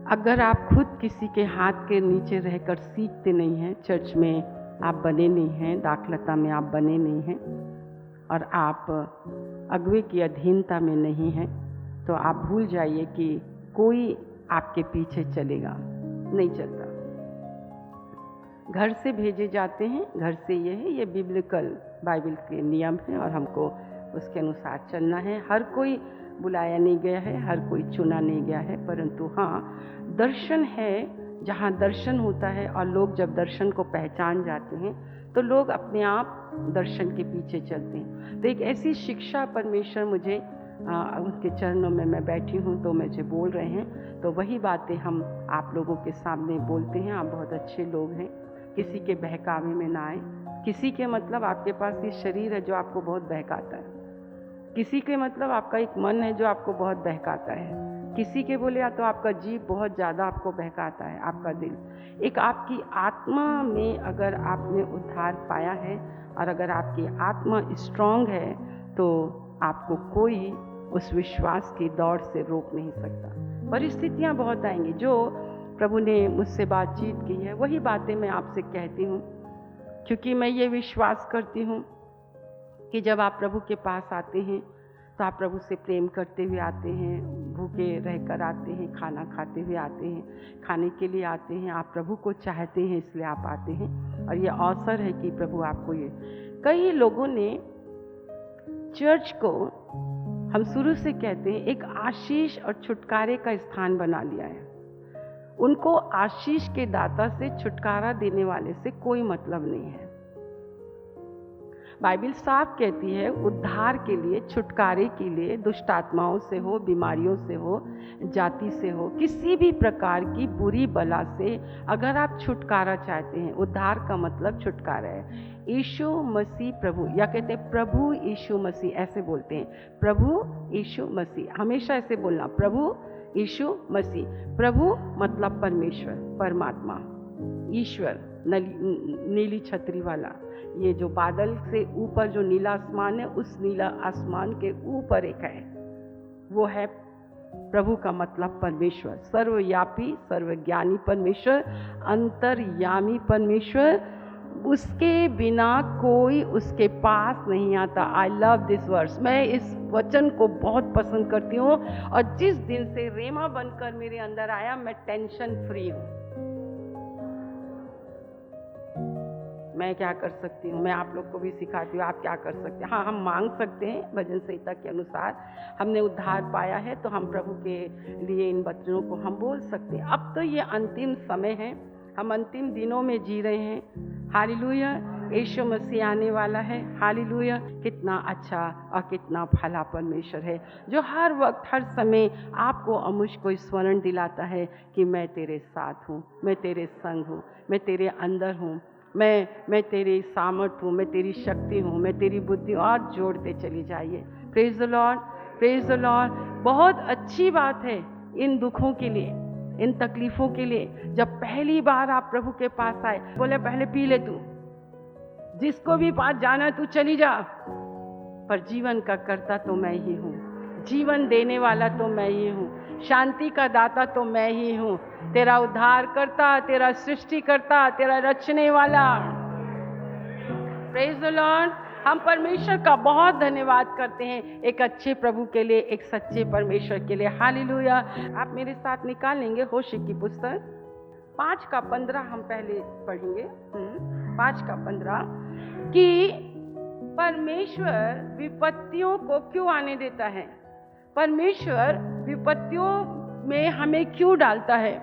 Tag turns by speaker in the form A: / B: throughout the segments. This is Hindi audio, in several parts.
A: अगर आप खुद किसी के हाथ के नीचे रहकर सीखते नहीं हैं, चर्च में आप बने नहीं हैं, दाखलता में आप बने नहीं हैं और आप अगुवे की अधीनता में नहीं हैं, तो आप भूल जाइए कि कोई आपके पीछे चलेगा, नहीं चलता। घर से भेजे जाते हैं, घर से ये है, ये बिब्लिकल बाइबल के नियम है और हमको उसके अनुसार चलना है। हर कोई बुलाया नहीं गया है, हर कोई चुना नहीं गया है, परंतु हाँ, दर्शन है। जहाँ दर्शन होता है और लोग जब दर्शन को पहचान जाते हैं तो लोग अपने आप दर्शन के पीछे चलते हैं। तो एक ऐसी शिक्षा परमेश्वर मुझे उनके चरणों में मैं बैठी हूँ तो मुझे बोल रहे हैं, तो वही बातें हम आप लोगों के सामने बोलते हैं। आप बहुत अच्छे लोग हैं, किसी के बहकावे में ना आए। किसी के मतलब आपके पास ये शरीर है जो आपको बहुत बहकाता है, किसी के मतलब आपका एक मन है जो आपको बहुत बहकाता है, किसी के बोले या तो आपका जीव बहुत ज़्यादा आपको बहकाता है, आपका दिल। एक आपकी आत्मा में अगर आपने उद्धार पाया है और अगर आपकी आत्मा स्ट्रांग है तो आपको कोई उस विश्वास की दौड़ से रोक नहीं सकता। परिस्थितियाँ बहुत आएंगी। जो प्रभु ने मुझसे बातचीत की है वही बातें मैं आपसे कहती हूँ, क्योंकि मैं ये विश्वास करती हूँ कि जब आप प्रभु के पास आते हैं तो आप प्रभु से प्रेम करते हुए आते हैं, भूखे रहकर आते हैं, खाना खाते हुए आते हैं, खाने के लिए आते हैं। आप प्रभु को चाहते हैं इसलिए आप आते हैं और ये अवसर है कि प्रभु आपको ये। कई लोगों ने चर्च को, हम शुरू से कहते हैं, एक आशीष और छुटकारे का स्थान बना लिया है। उनको आशीष के दाता से, छुटकारा देने वाले से कोई मतलब नहीं है। बाइबल साफ कहती है उद्धार के लिए, छुटकारे के लिए, दुष्ट आत्माओं से हो, बीमारियों से हो, जाति से हो, किसी भी प्रकार की बुरी बला से अगर आप छुटकारा चाहते हैं, उद्धार का मतलब छुटकारा है। यीशु मसीह प्रभु, या कहते हैं प्रभु यीशु मसीह, ऐसे बोलते हैं, प्रभु यीशु मसीह, हमेशा ऐसे बोलना, प्रभु यीशु मसीह। प्रभु मतलब परमेश्वर, परमात्मा, ईश्वर, नीली छतरी वाला। ये जो बादल से ऊपर जो नीला आसमान है, उस नीला आसमान के ऊपर एक है, वो है प्रभु का मतलब परमेश्वर, सर्वव्यापी, सर्वज्ञानी परमेश्वर, अंतर्यामी परमेश्वर। उसके बिना कोई उसके पास नहीं आता। I love this verse. मैं इस वचन को बहुत पसंद करती हूँ और जिस दिन से रेमा बनकर मेरे अंदर आया, मैं टेंशन फ्री हूँ। मैं क्या कर सकती हूँ, मैं आप लोग को भी सिखाती हूँ, आप क्या कर सकते हैं। हाँ, हम मांग सकते हैं भजन संहिता के अनुसार, हमने उद्धार पाया है तो हम प्रभु के लिए इन वचनों को हम बोल सकते हैं। अब तो ये अंतिम समय है, हम अंतिम दिनों में जी रहे हैं। हालेलुया, यीशु मसीह आने वाला है। हालेलुया, कितना अच्छा और कितना भला परमेश्वर है जो हर वक्त, हर समय आपको और मुझको स्मरण दिलाता है कि मैं तेरे साथ हूँ, मैं तेरे संग हूँ, मैं तेरे अंदर हूँ, मैं तेरी सामर्थ हूँ, मैं तेरी शक्ति हूँ, मैं तेरी बुद्धि। और जोड़ते चली जाइए। Praise the Lord, praise the Lord. बहुत अच्छी बात है इन दुखों के लिए, इन तकलीफों के लिए। जब पहली बार आप प्रभु के पास आए, बोले पहले पी ले तू, जिसको भी पास जाना तू चली जा, पर जीवन का कर्ता तो मैं ही हूँ, जीवन देने वाला तो मैं ही हूँ, शांति का दाता तो मैं ही हूँ, तेरा उद्धार करता, तेरा सृष्टि करता, तेरा रचने वाला। Praise the Lord. हम परमेश्वर का बहुत धन्यवाद करते हैं एक अच्छे प्रभु के लिए, एक सच्चे परमेश्वर के लिए। हालेलुया। आप मेरे साथ निकालेंगे होशे की पुस्तक 5:15 हम पहले पढ़ेंगे। 5:15 कि परमेश्वर विपत्तियों को क्यों आने देता है, परमेश्वर विपत्तियों में हमें क्यों डालता है,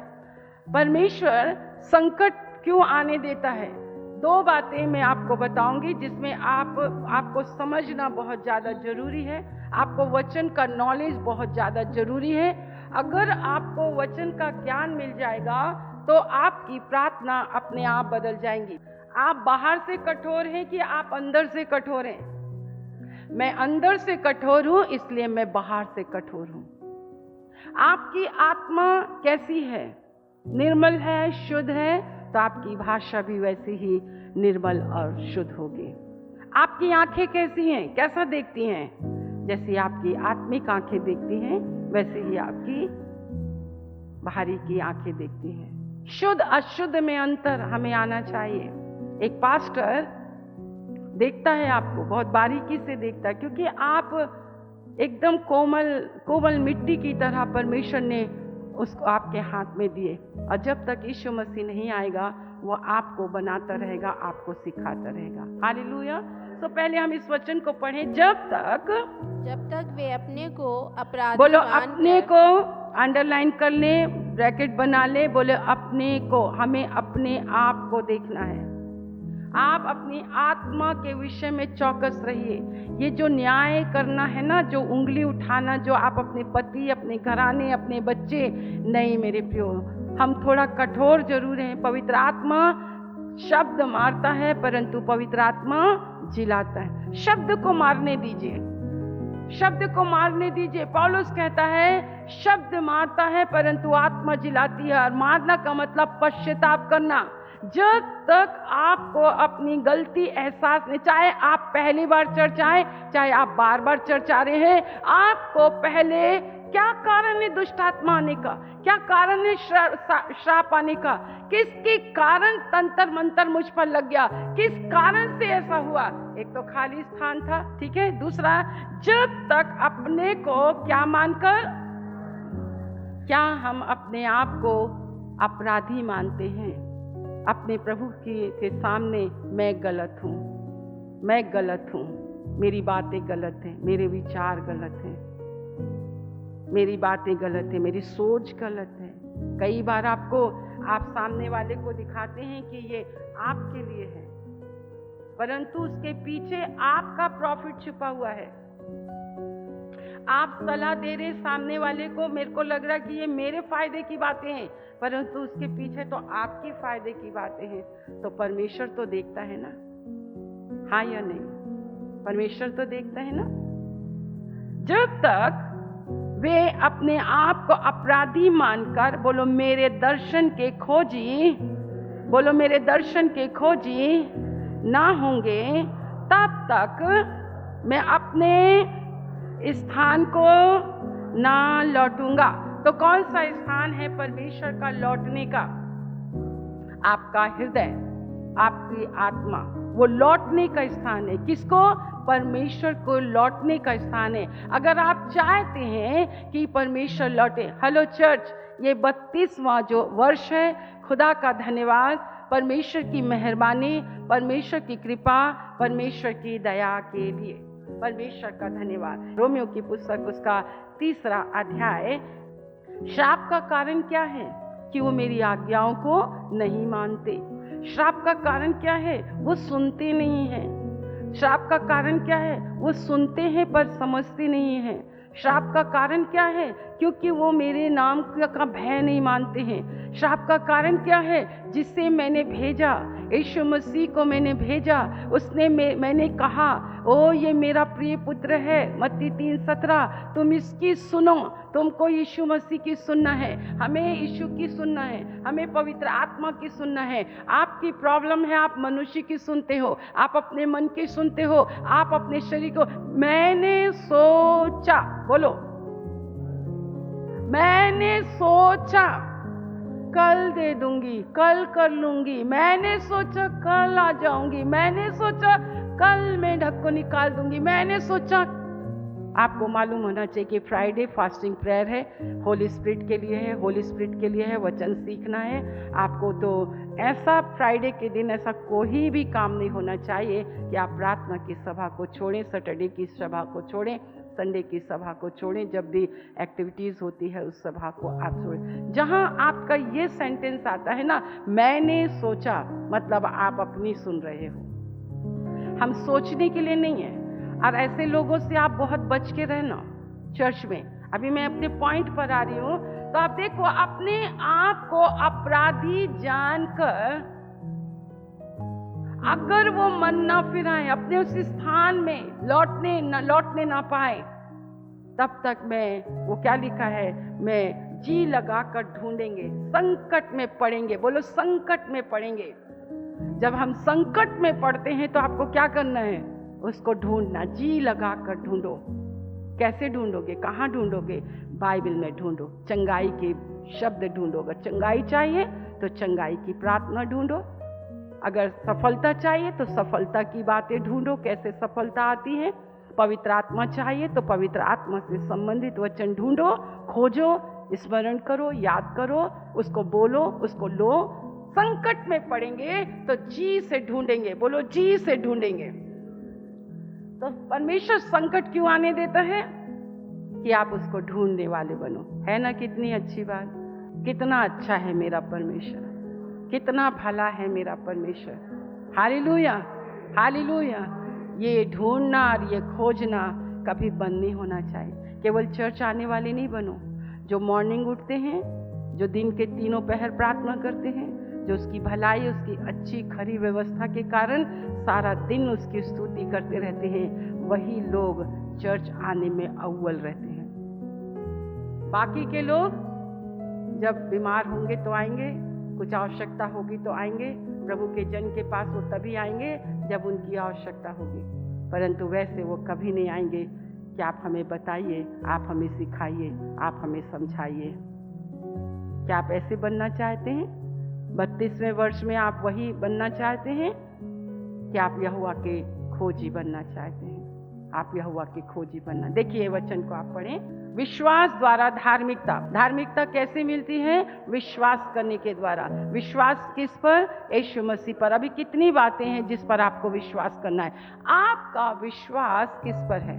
A: परमेश्वर संकट क्यों आने देता है। दो बातें मैं आपको बताऊंगी जिसमें आपको समझना बहुत ज़्यादा जरूरी है, आपको वचन का नॉलेज बहुत ज़्यादा जरूरी है। अगर आपको वचन का ज्ञान मिल जाएगा तो आपकी प्रार्थना अपने आप बदल जाएंगी। आप बाहर से कठोर हैं कि आप अंदर से कठोर हैं? मैं अंदर से कठोर हूं, इसलिए मैं बाहर से कठोर हूं। आपकी आत्मा कैसी है? निर्मल है, शुद्ध है, तो आपकी भाषा भी वैसी ही निर्मल और शुद्ध होगी। आपकी आंखें कैसी हैं, कैसा देखती हैं? जैसी आपकी आत्मिक आंखें देखती हैं वैसे ही आपकी बाहरी की आंखें देखती हैं। शुद्ध अशुद्ध में अंतर हमें आना चाहिए। एक पास्टर देखता है आपको, बहुत बारीकी से देखता है, क्योंकि आप एकदम कोमल मिट्टी की तरह परमेश्वर ने उसको आपके हाथ में दिए, और जब तक यीशु मसीह नहीं आएगा वो आपको बनाता रहेगा, आपको सिखाता रहेगा। हालेलुया। तो पहले हम इस वचन को पढ़ें, जब तक
B: वे अपने को अपराधी
A: बोलो,
B: मानकर,
A: अपने को अंडरलाइन कर ले, ब्रैकेट बना ले, बोले अपने को। हमें अपने आप को देखना है। आप अपनी आत्मा के विषय में चौकस रहिए। ये जो न्याय करना है ना, जो उंगली उठाना, जो आप अपने पति, अपने घराने, अपने बच्चे, नहीं मेरे प्रियो, हम थोड़ा कठोर जरूर हैं। पवित्र आत्मा शब्द मारता है, परंतु पवित्र आत्मा जिलाता है। शब्द को मारने दीजिए, शब्द को मारने दीजिए। पौलुस कहता है शब्द मारता है परंतु आत्मा जिलाती है। और मारना का मतलब पश्चाताप करना। जब तक आपको अपनी गलती एहसास नहीं, चाहे आप पहली बार चर्च आए, चाहे आप बार बार चर्च आ रहे हैं, आपको पहले क्या कारण है दुष्ट आत्मा आने का, क्या कारण है श्राप आने का, किसके कारण तंत्र मंत्र मुझ पर लग गया, किस कारण से ऐसा हुआ। एक तो खाली स्थान था, ठीक है। दूसरा, जब तक अपने को क्या मानकर, क्या हम अपने आप को अपराधी मानते हैं अपने प्रभु के सामने? मैं गलत हूँ, मैं गलत हूँ, मेरी बातें गलत हैं, मेरे विचार गलत हैं, मेरी बातें गलत है, मेरी सोच गलत है। कई बार आप सामने वाले को दिखाते हैं कि ये आपके लिए है, परंतु उसके पीछे आपका प्रॉफिट छुपा हुआ है। आप सलाह दे रहे सामने वाले को, मेरे को लग रहा कि ये मेरे फायदे की बातें हैं, परंतु उसके पीछे तो आपके फायदे की बातें हैं। तो परमेश्वर तो देखता है ना, हाँ या नहीं? परमेश्वर तो देखता है ना। जब तक वे अपने आप को अपराधी मानकर, बोलो मेरे दर्शन के खोजी, बोलो मेरे दर्शन के खोजी ना होंगे, तब तक मैं अपने स्थान को ना लौटूंगा। तो कौन सा स्थान है परमेश्वर का लौटने का? आपका हृदय, आपकी आत्मा, वो लौटने का स्थान है। किसको? परमेश्वर को लौटने का स्थान है। अगर आप चाहते हैं कि परमेश्वर लौटे, हेलो चर्च, ये 32वां जो वर्ष है, खुदा का धन्यवाद, परमेश्वर की मेहरबानी, परमेश्वर की कृपा, परमेश्वर की दया के लिए परमेश्वर का धन्यवाद। रोमियो की पुस्तक उसका 3 अध्याय, श्राप का कारण क्या है? कि वो मेरी आज्ञाओं को नहीं मानते। श्राप का कारण क्या है? वो सुनते नहीं हैं। श्राप का कारण क्या है? वो सुनते हैं पर समझते नहीं हैं। श्राप का कारण क्या है? क्योंकि वो मेरे नाम का भय नहीं मानते हैं। श्राप का कारण क्या है? जिससे मैंने भेजा, यीशु मसीह को मैंने भेजा, उसने मैंने कहा ओ ये मेरा प्रिय पुत्र है, मत्ती 3:17, तुम इसकी सुनो। तुमको यीशु मसीह की सुनना है, हमें यीशु की सुनना है, हमें पवित्र आत्मा की सुनना है। आपकी प्रॉब्लम है, आप मनुष्य की सुनते हो, आप अपने मन की सुनते हो, आप अपने शरीर को। मैंने सोचा, बोलो मैंने सोचा कल दे दूंगी, कल कर लूंगी, मैंने सोचा कल आ जाऊंगी, मैंने सोचा कल मैं ढक को निकाल दूंगी, मैंने सोचा। आपको मालूम होना चाहिए कि फ्राइडे फास्टिंग प्रेयर है, होली स्पिरिट के लिए है, होली स्पिरिट के लिए है, वचन सीखना है आपको। तो ऐसा फ्राइडे के दिन ऐसा कोई भी काम नहीं होना चाहिए कि आप प्रार्थना की सभा को छोड़ें, सैटरडे की सभा को छोड़ें, संडे की सभा को छोड़ें। जब भी एक्टिविटीज़ होती है उस सभा को आप छोड़ें। जहाँ आपका ये सेंटेंस आता है ना, मैंने सोचा, मतलब आप अपनी सुन रहे हो, हम सोचने के लिए नहीं है। और ऐसे लोगों से आप बहुत बच के रहना चर्च में। अभी मैं अपने पॉइंट पर आ रही हूँ। तो आप देखो, अपने आप को अपराधी जानकर अगर वो मन ना फिराए, अपने उस स्थान में लौटने ना पाए, तब तक मैं, वो क्या लिखा है, मैं जी लगा कर ढूंढेंगे, संकट में पड़ेंगे। बोलो संकट में पड़ेंगे। जब हम संकट में पड़ते हैं तो आपको क्या करना है? उसको ढूंढना, जी लगा कर ढूंढो। कैसे ढूंढोगे? कहाँ ढूंढोगे? बाइबल में ढूंढो, चंगाई के शब्द ढूंढो। अगर चंगाई चाहिए तो चंगाई की प्रार्थना ढूंढो, अगर सफलता चाहिए तो सफलता की बातें ढूंढो, कैसे सफलता आती है। पवित्र आत्मा चाहिए तो पवित्र आत्मा से संबंधित वचन ढूंढो, खोजो, स्मरण करो, याद करो, उसको बोलो, उसको लो। संकट में पड़ेंगे तो जी से ढूंढेंगे, बोलो जी से ढूंढेंगे। तो परमेश्वर संकट क्यों आने देता है? कि आप उसको ढूंढने वाले बनो। है ना कितनी अच्छी बात? कितना अच्छा है मेरा परमेश्वर, कितना भला है मेरा परमेश्वर। Hallelujah, hallelujah. ये ढूंढना और ये खोजना कभी बंद नहीं होना चाहिए। केवल चर्च आने वाले नहीं बनो, जो मॉर्निंग उठते हैं, जो दिन के तीनों पहर प्रार्थना करते हैं, जो उसकी भलाई, उसकी अच्छी खरी व्यवस्था के कारण सारा दिन उसकी स्तुति करते रहते हैं, वही लोग चर्च आने में अव्वल रहते हैं। बाकी के लोग जब बीमार होंगे तो आएंगे, कुछ आवश्यकता होगी तो आएंगे, प्रभु के जन के पास वो तभी आएंगे जब उनकी आवश्यकता होगी, परंतु वैसे वो कभी नहीं आएंगे कि आप हमें बताइए, आप हमें सिखाइए, आप हमें समझाइए। क्या आप ऐसे बनना चाहते हैं? 32वें वर्ष में आप वही बनना चाहते हैं कि आप यहोवा के खोजी बनना चाहते हैं? आप यहोवा के खोजी बनना। देखिए वचन को आप पढ़ें। विश्वास द्वारा धार्मिकता। धार्मिकता कैसे मिलती है? विश्वास करने के द्वारा। विश्वास किस पर? यीशु मसीह पर। अभी कितनी बातें हैं जिस पर आपको विश्वास करना है। आपका विश्वास किस पर है?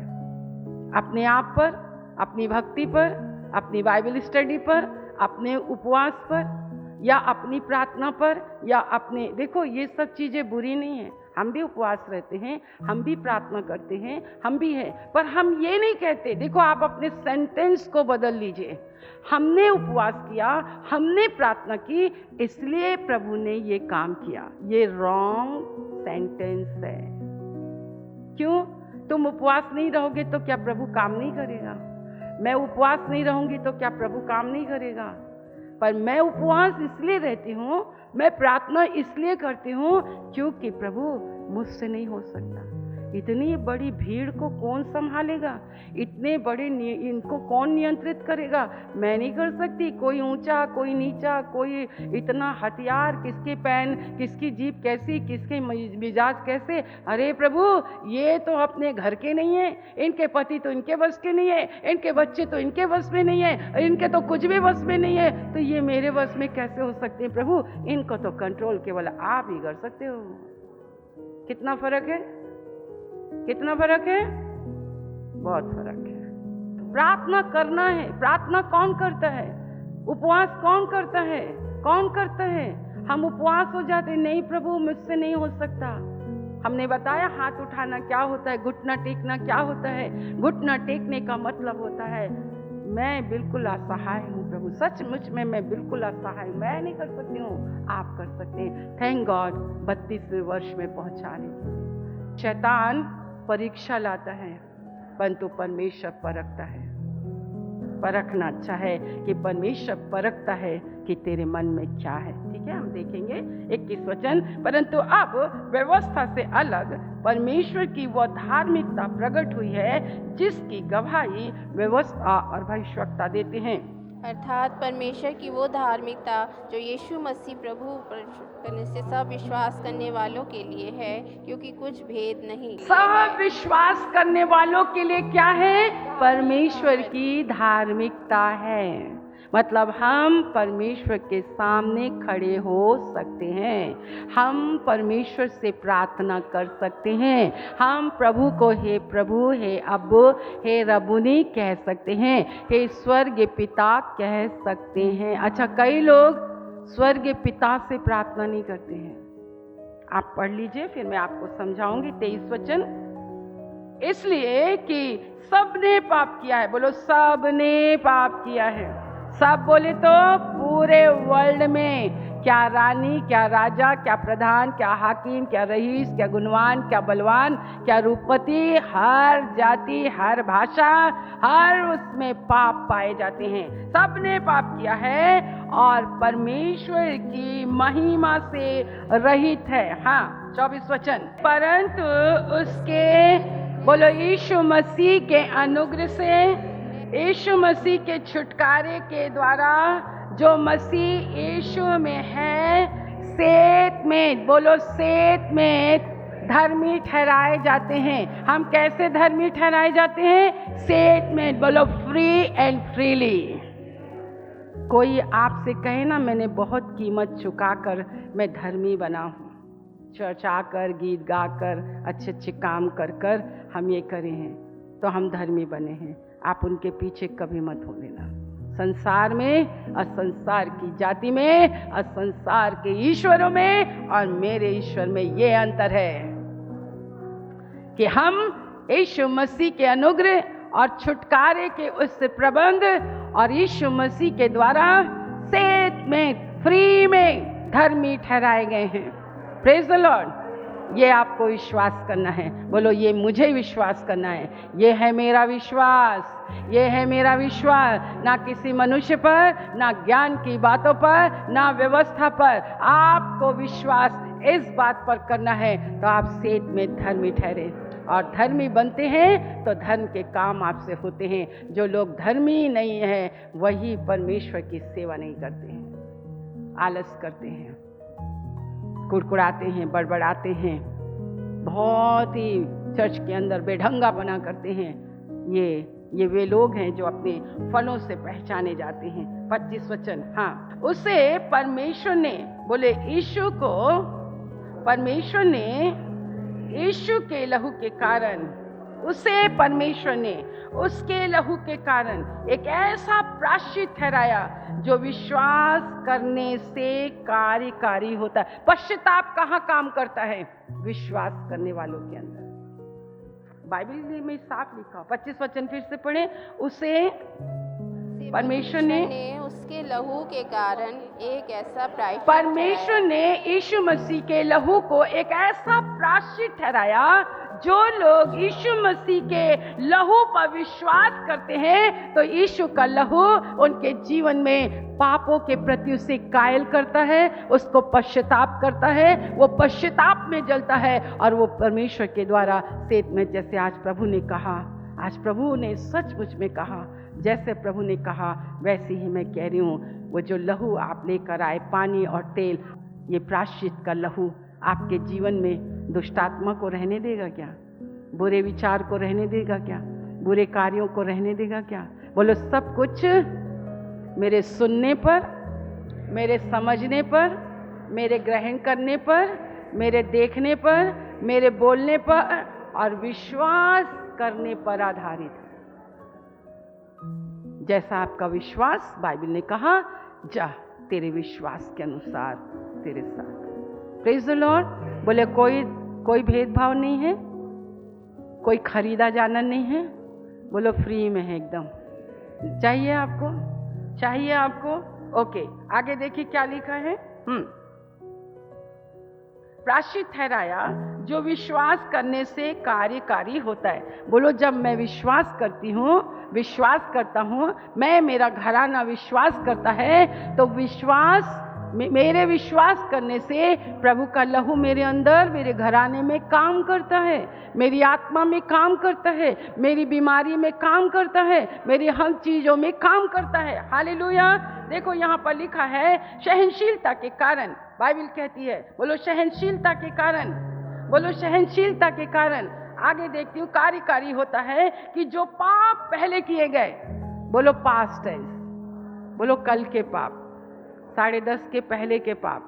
A: अपने आप पर, अपनी भक्ति पर, अपनी बाइबल स्टडी पर, अपने उपवास पर, या अपनी प्रार्थना पर, या अपने, देखो ये सब चीजें बुरी नहीं है। हम भी उपवास रहते हैं, हम भी प्रार्थना करते हैं, हम भी हैं, पर हम ये नहीं कहते। देखो आप अपने सेंटेंस को बदल लीजिए। हमने उपवास किया, हमने प्रार्थना की, इसलिए प्रभु ने ये काम किया। ये रॉन्ग सेंटेंस है। क्यों? तुम उपवास नहीं रहोगे तो क्या प्रभु काम नहीं करेगा? मैं उपवास नहीं रहूंगी तो क्या प्रभु काम नहीं करेगा? पर मैं उपवास इसलिए रहती हूँ, मैं प्रार्थना इसलिए करती हूँ क्योंकि प्रभु मुझसे नहीं हो सकता। इतनी बड़ी भीड़ को कौन संभालेगा? इतने बड़े इनको कौन नियंत्रित करेगा? मैं नहीं कर सकती। कोई ऊंचा, कोई नीचा, कोई इतना हथियार, किसके पैन, किसकी जीभ कैसी, किसके मिजाज कैसे। अरे प्रभु, ये तो अपने घर के नहीं है, इनके पति तो इनके बस के नहीं है, इनके बच्चे तो इनके बस में नहीं है, इनके तो कुछ भी बस में नहीं है, तो ये मेरे बस में कैसे हो सकते हैं प्रभु? इनको तो कंट्रोल केवल आप ही कर सकते हो। कितना फर्क है? कितना फर्क है? बहुत फर्क है। प्रार्थना करना है। प्रार्थना कौन करता है? उपवास कौन करता है? कौन करता है? हम उपवास हो जाते, नहीं प्रभु मुझसे नहीं हो सकता। हमने बताया हाथ उठाना क्या होता है, घुटना टेकना क्या होता है। घुटना टेकने का मतलब होता है मैं बिल्कुल असहाय हूँ प्रभु, सचमुच में मैं बिल्कुल असहाय, मैं नहीं कर सकती हूँ, आप कर सकते हैं। थैंक गॉड 32वें वर्ष में पहुँचाने के लिए। शैतान परीक्षा लाता है, परंतु परमेश्वर परखता है। परखना अच्छा है कि परमेश्वर परखता है कि तेरे मन में क्या है। ठीक है, हम देखेंगे 21 वचन। परंतु अब व्यवस्था से अलग परमेश्वर की वह धार्मिकता प्रकट हुई है जिसकी गवाही व्यवस्था और भविष्यवक्ता देते हैं।
B: अर्थात परमेश्वर की वो धार्मिकता जो यीशु मसीह प्रभु पर से सब विश्वास करने वालों के लिए है, क्योंकि कुछ भेद नहीं।
A: सब विश्वास करने वालों के लिए क्या है? परमेश्वर की धार्मिकता है। मतलब हम परमेश्वर के सामने खड़े हो सकते हैं, हम परमेश्वर से प्रार्थना कर सकते हैं, हम प्रभु को हे प्रभु, हे अब्बू, हे रबुनी कह सकते हैं, हे स्वर्ग पिता कह सकते हैं। अच्छा, कई लोग स्वर्ग पिता से प्रार्थना नहीं करते हैं। आप पढ़ लीजिए, फिर मैं आपको समझाऊंगी 23 वचन। इसलिए कि सबने पाप किया है। बोलो सबने पाप किया है। सब बोले तो पूरे वर्ल्ड में, क्या रानी, क्या राजा, क्या प्रधान, क्या हाकिम, क्या रईस, क्या गुणवान, क्या बलवान, क्या रूपपति, हर जाति, हर भाषा, हर उसमें पाप पाए जाते हैं। सबने पाप किया है और परमेश्वर की महिमा से रहित है। हाँ, 24 वचन। परंतु उसके, बोलो यीशु मसीह के अनुग्रह से, यीशु मसीह के छुटकारे के द्वारा जो मसीह यीशु में है, सेत में, बोलो सेत में धर्मी ठहराए जाते हैं। हम कैसे धर्मी ठहराए जाते हैं? सेत में, बोलो फ्री एंड फ्रीली। कोई आपसे कहे ना मैंने बहुत कीमत चुकाकर मैं धर्मी बना हूँ, चर्च आकर, गीत गाकर, अच्छे अच्छे काम कर कर हम ये करे हैं तो हम धर्मी बने हैं। आप उनके पीछे कभी मत हो लेना। संसार में और संसार की जाति में और संसार के ईश्वरों में और मेरे ईश्वर में ये अंतर है कि हम यीशु मसीह के अनुग्रह और छुटकारे के उस प्रबंध और यीशु मसीह के द्वारा सेत में, फ्री में धर्मी ठहराए गए हैं। Praise the Lord. ये आपको विश्वास करना है। बोलो ये मुझे विश्वास करना है। ये है मेरा विश्वास, ये है मेरा विश्वास। ना किसी मनुष्य पर, ना ज्ञान की बातों पर, ना व्यवस्था पर। आपको विश्वास इस बात पर करना है तो आप सेत में धर्मी ठहरे। और धर्मी बनते हैं तो धर्म के काम आपसे होते हैं। जो लोग धर्मी नहीं हैं वही परमेश्वर की सेवा नहीं करते हैं, आलस करते हैं, कुड़कुड़ाते हैं, बड़बड़ाते हैं, बहुत ही चर्च के अंदर बेढंगा बना करते हैं। ये वे लोग हैं जो अपने फलों से पहचाने जाते हैं। 25 वचन। हाँ, उसे परमेश्वर ने, बोले यीशु को, परमेश्वर ने यीशु के लहू के कारण, उसे परमेश्वर ने उसके लहू के कारण एक ऐसा प्रायश्चित ठहराया जो विश्वास करने से कार्यकारी होता है। पश्चाताप कहाँ काम करता है? विश्वास करने वालों के अंदर। बाइबल में साफ लिखा। 25 वचन फिर से पढ़े। उसे परमेश्वर ने
B: उसके लहू के कारण एक ऐसा प्रायश्चित,
A: परमेश्वर ने यीशु मसीह के लहू को एक ऐसा प्रायश्चित ठहराया। जो लोग यीशु मसीह के लहू पर विश्वास करते हैं तो यीशु का लहू उनके जीवन में पापों के प्रति उसे कायल करता है, उसको पश्चाताप करता है, वो पश्चाताप में जलता है और वो परमेश्वर के द्वारा सेत में, जैसे आज प्रभु ने कहा, आज प्रभु ने सचमुच में कहा, जैसे प्रभु ने कहा वैसे ही मैं कह रही हूँ। वो जो लहू आप लेकर आए, पानी और तेल, ये प्रायश्चित का लहू आपके जीवन में दुष्टात्मा को रहने देगा क्या? बुरे विचार को रहने देगा क्या? बुरे कार्यों को रहने देगा क्या? बोलो सब कुछ मेरे सुनने पर, मेरे समझने पर, मेरे ग्रहण करने पर, मेरे देखने पर, मेरे बोलने पर और विश्वास करने पर आधारित है। जैसा आपका विश्वास, बाइबल ने कहा जा तेरे विश्वास के अनुसार तेरे साथ। Praise the Lord. बोले कोई भेदभाव नहीं है, कोई खरीदा जाना नहीं है। बोलो फ्री में है एकदम। चाहिए आपको, चाहिए आपको। ओके, आगे देखिए क्या लिखा है। प्रायश्चित ठहराया जो विश्वास करने से कार्यकारी होता है। बोलो जब मैं विश्वास करती हूँ, विश्वास करता हूँ, मैं, मेरा घराना विश्वास करता है तो विश्वास, मेरे विश्वास करने से प्रभु का लहू मेरे अंदर, मेरे घराने में काम करता है, मेरी आत्मा में काम करता है, मेरी बीमारी में काम करता है, मेरी हर चीजों में काम करता है। हालेलुया। देखो यहाँ पर लिखा है सहनशीलता के कारण। बाइबल कहती है, बोलो सहनशीलता के कारण, बोलो सहनशीलता के कारण। आगे देखती हूँ कार्यकारी होता है कि जो पाप पहले किए गए, बोलो पास्ट टेंस, बोलो कल के पाप, 10:30 के पहले के पाप,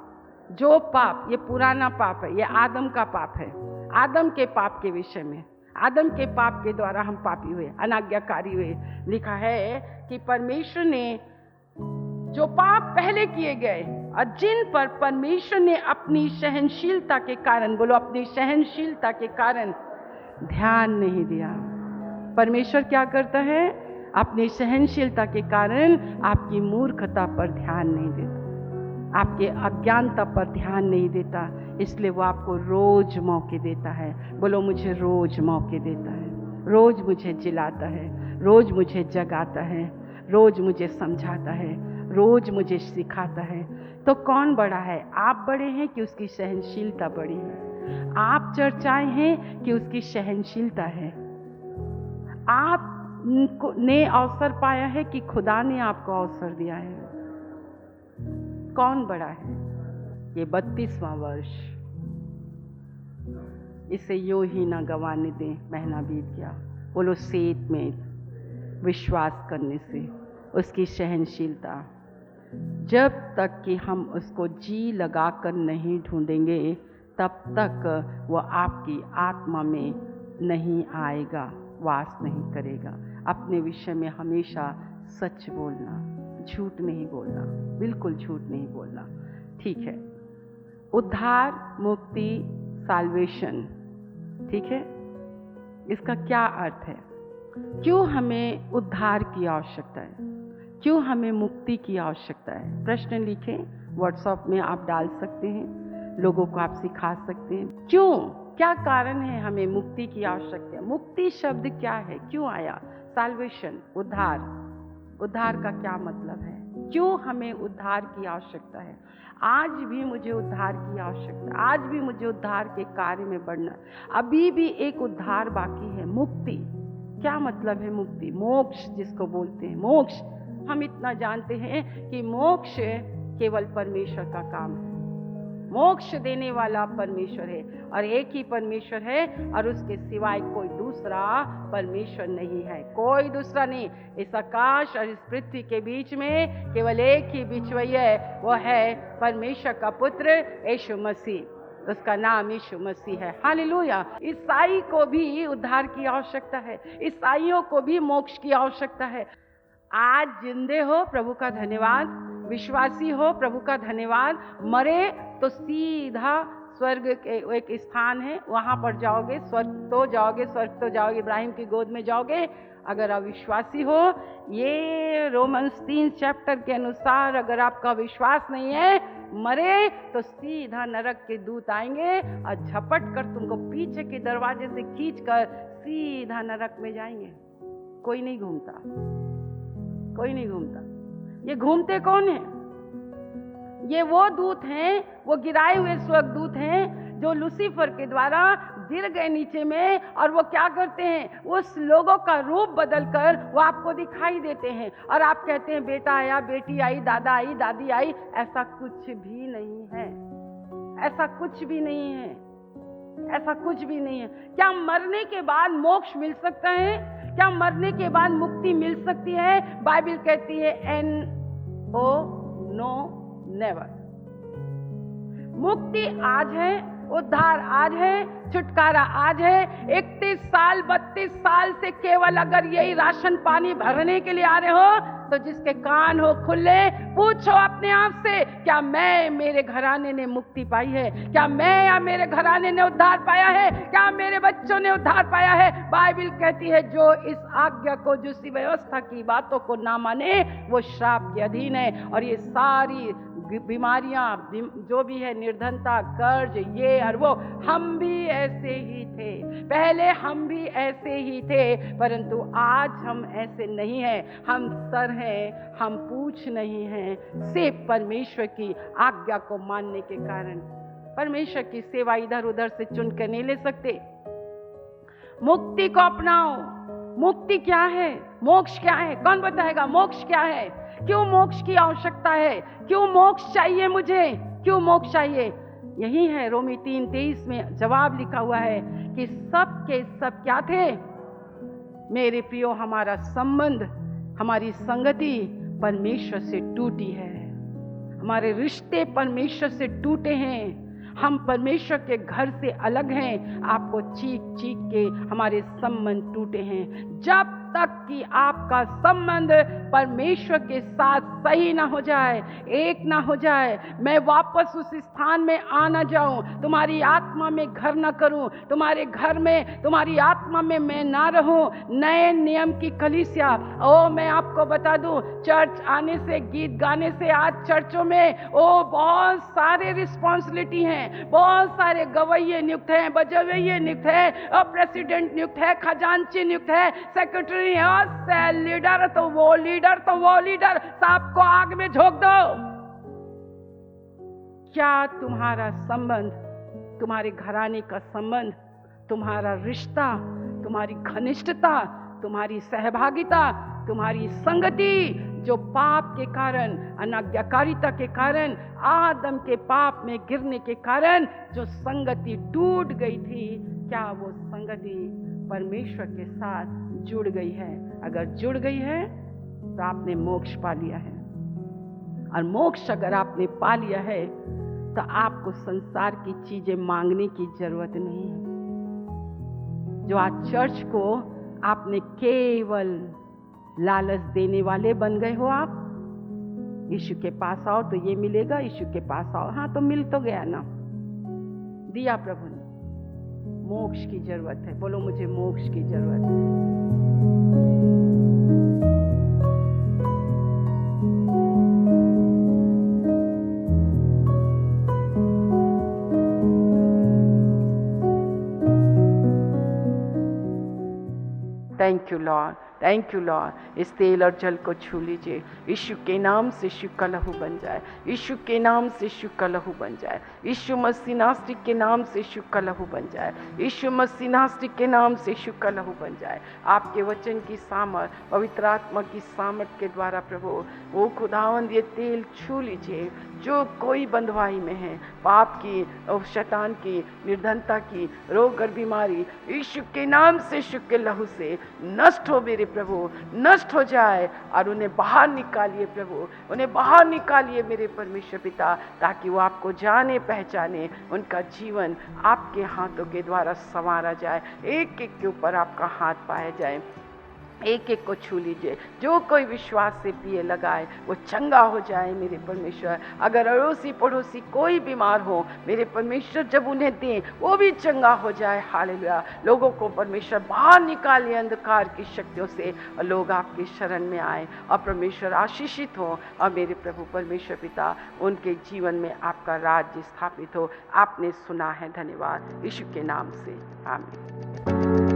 A: जो पाप, ये पुराना पाप है, ये आदम का पाप है। आदम के पाप के विषय में, आदम के पाप के द्वारा हम पापी हुए, अनाज्ञाकारी हुए। लिखा है कि परमेश्वर ने जो पाप पहले किए गए और जिन पर परमेश्वर ने अपनी सहनशीलता के कारण, बोलो अपनी सहनशीलता के कारण ध्यान नहीं दिया। परमेश्वर क्या करता है? अपनी सहनशीलता के कारण आपकी मूर्खता पर ध्यान नहीं देता, आपके अज्ञानता पर ध्यान नहीं देता, इसलिए वो आपको रोज मौके देता है। बोलो मुझे रोज मौके देता है, रोज मुझे जिलाता है, रोज मुझे जगाता है, रोज मुझे समझाता है, रोज मुझे सिखाता है। तो कौन बड़ा है? आप बड़े हैं कि उसकी सहनशीलता बड़ी है? आप चर्चाएं हैं कि उसकी सहनशीलता है? आप ने अवसर पाया है कि खुदा ने आपको अवसर दिया है? कौन बड़ा है? ये 32वां वर्ष, इसे यूं ही ना गंवाने दें। महीना बीत गया। बोलो, सेत में विश्वास करने से, उसकी सहनशीलता, जब तक कि हम उसको जी लगा कर नहीं ढूंढेंगे तब तक वो आपकी आत्मा में नहीं आएगा, वास नहीं करेगा। अपने विषय में हमेशा सच बोलना, झूठ नहीं बोलना, बिल्कुल झूठ नहीं बोलना। ठीक है, उद्धार, मुक्ति, साल्वेशन, ठीक है, इसका क्या अर्थ है? क्यों हमें उद्धार की आवश्यकता है? क्यों हमें मुक्ति की आवश्यकता है? प्रश्न लिखें, व्हाट्सएप में आप डाल सकते हैं, लोगों को आप सिखा सकते हैं। क्यों, क्या कारण है हमें मुक्ति की आवश्यकता है? मुक्ति शब्द क्या है, क्यों आया? साल्वेशन, उद्धार, उद्धार का क्या मतलब है? क्यों हमें उद्धार की आवश्यकता है? आज भी मुझे उद्धार की आवश्यकता, आज भी मुझे उद्धार के कार्य में बढ़ना। अभी भी एक उद्धार बाकी है, मुक्ति। क्या मतलब है मुक्ति? मोक्ष जिसको बोलते हैं, मोक्ष। हम इतना जानते हैं कि मोक्ष केवल परमेश्वर का काम है। मोक्ष देने वाला परमेश्वर है और एक ही परमेश्वर है और उसके सिवाय कोई दूसरा परमेश्वर नहीं है, कोई दूसरा नहीं। इस आकाश और इस पृथ्वी के बीच में केवल एक ही बिचवैया है, वो है परमेश्वर का पुत्र यीशु मसीह। उसका नाम यीशु मसीह है। हालेलुया। ईसाई को भी उद्धार की आवश्यकता है, ईसाइयों को भी मोक्ष की आवश्यकता है। आज जिंदे हो, प्रभु का धन्यवाद। विश्वासी हो, प्रभु का धन्यवाद। मरे तो सीधा स्वर्ग के एक स्थान है, वहां पर जाओगे, स्वर्ग तो जाओगे, स्वर्ग तो जाओगे, इब्राहिम की गोद में जाओगे। अगर अविश्वासी हो, ये रोमन्स 3 चैप्टर के अनुसार अगर आपका विश्वास नहीं है, मरे तो सीधा नरक के दूत आएंगे और झपट कर तुमको पीछे के दरवाजे से खींच कर सीधा नरक में जाएंगे। कोई नहीं घूमता, कोई नहीं घूमता। ये घूमते कौन है? ये वो दूत हैं, वो गिराए हुए स्वर्गदूत हैं जो लूसीफर के द्वारा गिर गए नीचे में, और वो क्या करते हैं? उस लोगों का रूप बदलकर वो आपको दिखाई देते हैं और आप कहते हैं बेटा आया, बेटी आई, दादा आई, दादी आई। ऐसा कुछ भी नहीं है, ऐसा कुछ भी नहीं है, ऐसा कुछ भी नहीं है। क्या मरने के बाद मोक्ष मिल सकता है? क्या मरने के बाद मुक्ति मिल सकती है? बाइबल कहती है NO, नो, नेवर। मुक्ति आज है, उद्धार आज है, छुटकारा आज है। 31 साल 32 साल से केवल अगर यही राशन पानी भरने के लिए आ रहे हो तो जिसके कान हो खुले, पूछो अपने आप से, क्या मैं, मेरे घराने ने मुक्ति पाई है? क्या मैं या मेरे घराने ने उद्धार पाया है? क्या मेरे बच्चों ने उद्धार पाया है? बाइबल कहती है जो इस आज्ञा को, जो इस व्यवस्था की बातों को ना माने वो श्राप के अधीन है। और ये सारी बीमारियां जो भी है, निर्धनता, कर्ज, ये और वो, हम भी ऐसे ही थे पहले, हम भी ऐसे ही थे, परंतु आज हम ऐसे नहीं हैं। हम सर हैं, हम पूछ नहीं हैं, सिर्फ परमेश्वर की आज्ञा को मानने के कारण। परमेश्वर की सेवा इधर उधर से चुन कर नहीं ले सकते। मुक्ति को अपनाओ। मुक्ति क्या है? मोक्ष क्या है? कौन बताएगा मोक्ष क्या है? क्यों मोक्ष की आवश्यकता है? क्यों मोक्ष चाहिए मुझे? क्यों मोक्ष चाहिए? यही है रोमी 3:23 में जवाब लिखा हुआ है कि सब के सब क्या थे? मेरे प्रियो, हमारा संबंध, हमारी संगति परमेश्वर से टूटी है। हमारे रिश्ते परमेश्वर से टूटे हैं। हम परमेश्वर के घर से अलग हैं। आपको चीख चीख के हमारे संबंध टूटे हैं। जब तक कि आपका संबंध परमेश्वर के साथ सही ना हो जाए, एक ना हो जाए, मैं वापस उस स्थान में आ ना जाऊं, तुम्हारी आत्मा में घर ना करूं, तुम्हारे घर में, तुम्हारी आत्मा में मैं ना रहूं। नए नियम की कलीसिया, ओ मैं आपको बता दूं, चर्च आने से, गीत गाने से, आज चर्चों में बहुत सारे रिस्पॉन्सिबिलिटी हैं, बहुत सारे गवैये नियुक्त हैं, बजवैये नियुक्त हैं, और प्रेसिडेंट नियुक्त है, खजांची नियुक्त है, सेक्रेटरी है, सेल लीडर तो वो लीडर, तो वो लीडर, सांप को आग में झोंक दो। क्या तुम्हारा संबंध, तुम्हारे घराने का संबंध, तुम्हारा रिश्ता, तुम्हारी घनिष्ठता, तुम्हारी सहभागिता, तुम्हारी संगति जो पाप के कारण, अनाज्ञाकारिता के कारण, आदम के पाप में गिरने के कारण जो संगति टूट गई थी, क्या वो संगति परमेश्वर के साथ जुड़ गई है? अगर जुड़ गई है तो आपने मोक्ष पा लिया है। और मोक्ष अगर आपने पा लिया है तो आपको संसार की चीजें मांगने की जरूरत नहीं है। जो आज चर्च को आपने केवल लालच देने वाले बन गए हो, आप यीशु के पास आओ तो ये मिलेगा, यीशु के पास आओ, हाँ तो मिल तो गया ना, दिया प्रभु ने। मोक्ष की जरूरत है, बोलो मुझे मोक्ष की जरूरत है। Thank you Lord, thank you Lord. इस तेल और जल को छू लीजिए। यीशु के नाम से यीशु का लहू बन जाए, यीशु के नाम से यीशु का लहू बन जाए, यीशु मसीह नासरी के नाम से यीशु का लहू बन जाए, यीशु मसीह नासरी के नाम से यीशु का लहू बन जाए। आपके वचन की सामर्थ, पवित्र आत्मा की सामर्थ के द्वारा प्रभु वो खुदावंद ये तेल छू लीजिए। जो कोई बंधुआई में है, पाप की और शैतान की, निर्धनता की, रोग और बीमारी, यीशु के नाम से, यीशु के लहू से नष्ट हो मेरे प्रभु, नष्ट हो जाए और उन्हें बाहर निकालिए प्रभु, उन्हें बाहर निकालिए मेरे परमेश्वर पिता, ताकि वो आपको जाने पहचाने, उनका जीवन आपके हाथों के द्वारा संवारा जाए, एक एक के ऊपर आपका हाथ पाया जाए। एक एक को छू लीजिए। जो कोई विश्वास से पिए लगाए वो चंगा हो जाए मेरे परमेश्वर। अगर अड़ोसी पड़ोसी कोई बीमार हो मेरे परमेश्वर, जब उन्हें दें वो भी चंगा हो जाए। हालेलुया। लोगों को परमेश्वर बाहर निकालिए अंधकार की शक्तियों से और लोग आपकी शरण में आए और परमेश्वर आशीषित हो और मेरे प्रभु परमेश्वर पिता उनके जीवन में आपका राज्य स्थापित हो। आपने सुना है, धन्यवाद। यीशु के नाम से आमीन।